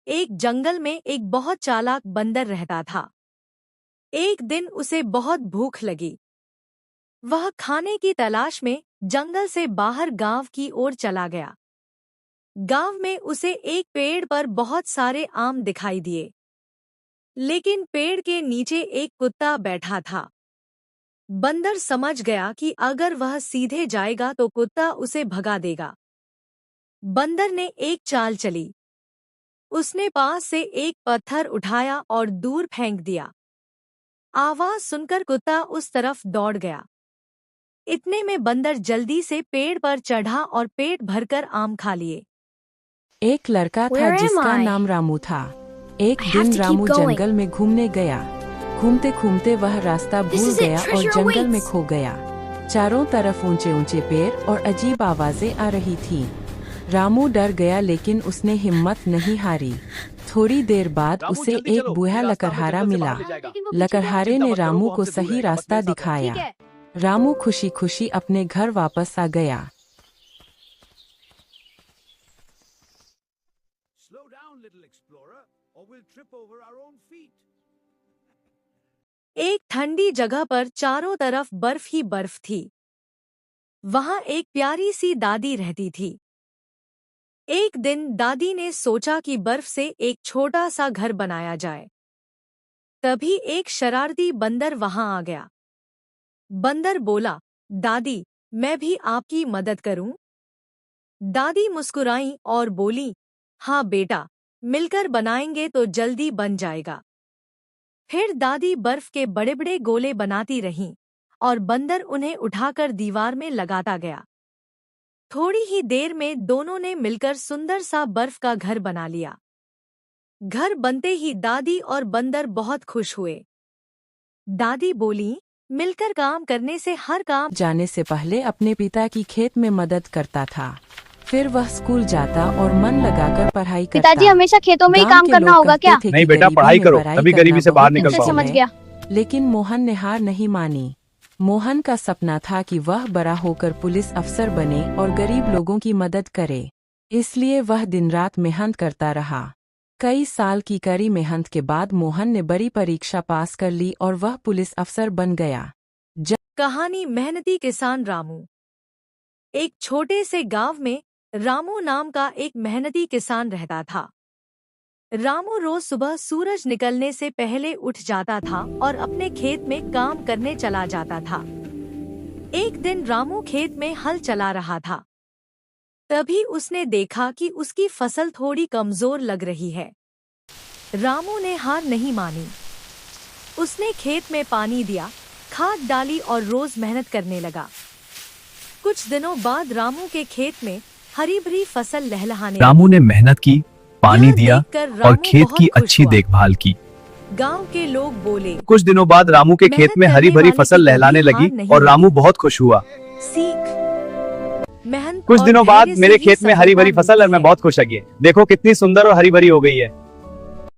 एक जंगल में एक बहुत चालाक बंदर रहता था। एक दिन उसे बहुत भूख लगी। वह खाने की तलाश में जंगल से बाहर गांव की ओर चला गया। गांव में उसे एक पेड़ पर बहुत सारे आम दिखाई दिए, लेकिन पेड़ के नीचे एक कुत्ता बैठा था। बंदर समझ गया कि अगर वह सीधे जाएगा तो कुत्ता उसे भगा देगा। बंदर ने एक चाल चली। उसने पास से एक पत्थर उठाया और दूर फेंक दिया। आवाज सुनकर कुत्ता उस तरफ दौड़ गया। इतने में बंदर जल्दी से पेड़ पर चढ़ा और पेट भरकर आम खा लिए। एक लड़का था जिसका नाम रामू था। एक दिन रामू जंगल में घूमने गया। घूमते घूमते वह रास्ता भूल गया और जंगल में खो गया। चारों तरफ ऊंचे ऊंचे पेड़ और अजीब आवाजें आ रही थी। रामू डर गया, लेकिन उसने हिम्मत नहीं हारी। थोड़ी देर बाद उसे एक बूढ़ा लकड़हारा मिला। लकड़हारे ने रामू को सही रास्ता दिखाया। रामू खुशी खुशी अपने घर वापस आ गया। एक ठंडी जगह पर चारों तरफ बर्फ ही बर्फ थी। वहां एक प्यारी सी दादी रहती थी। एक दिन दादी ने सोचा कि बर्फ से एक छोटा सा घर बनाया जाए। तभी एक शरारती बंदर वहां आ गया। बंदर बोला, दादी, मैं भी आपकी मदद करूं? दादी मुस्कुराई और बोली, हाँ बेटा, मिलकर बनाएंगे तो जल्दी बन जाएगा। फिर दादी बर्फ के बड़े बड़े गोले बनाती रहीं और बंदर उन्हें उठाकर दीवार में लगाता गया। थोड़ी ही देर में दोनों ने मिलकर सुंदर सा बर्फ का घर बना लिया। घर बनते ही दादी और बंदर बहुत खुश हुए। दादी बोली, मिलकर काम करने से हर काम। जाने से पहले अपने पिता की खेत में मदद करता था। फिर वह स्कूल जाता और मन लगाकर पढ़ाई करता। पिताजी, हमेशा खेतों में ही काम करना होगा क्या? नहीं बेटा, पढ़ाई करो, तभी गरीबी से बाहर निकल पाओगे। समझ गया। लेकिन मोहन ने हार नहीं मानी। मोहन का सपना था कि वह बड़ा होकर पुलिस अफसर बने और गरीब लोगों की मदद करे। इसलिए वह दिन रात मेहनत करता रहा। कई साल की कड़ी मेहनत के बाद मोहन ने बड़ी परीक्षा पास कर ली और वह पुलिस अफसर बन गया। कहानी मेहनती किसान रामू। एक छोटे से गांव में रामू नाम का एक मेहनती किसान रहता था। रामू रोज सुबह सूरज निकलने से पहले उठ जाता था और अपने खेत में काम करने चला जाता था। एक दिन रामू खेत में हल चला रहा था। तभी उसने देखा कि उसकी फसल थोड़ी कमजोर लग रही है। रामू ने हार नहीं मानी। उसने खेत में पानी दिया, खाद डाली और रोज मेहनत करने लगा। कुछ दिनों बाद रामू के खेत में हरी भरी फसल लहलहाने। रामू ने मेहनत की, पानी दिया और खेत की अच्छी देखभाल की। गांव के लोग बोले। कुछ दिनों बाद रामू के खेत में हरी भरी फसल लहलाने लगी और रामू बहुत खुश हुआ। सीख मेहनत। कुछ दिनों बाद मेरे खेत में हरी भरी फसल और मैं बहुत खुश लगी। देखो कितनी सुंदर और हरी भरी हो गई है।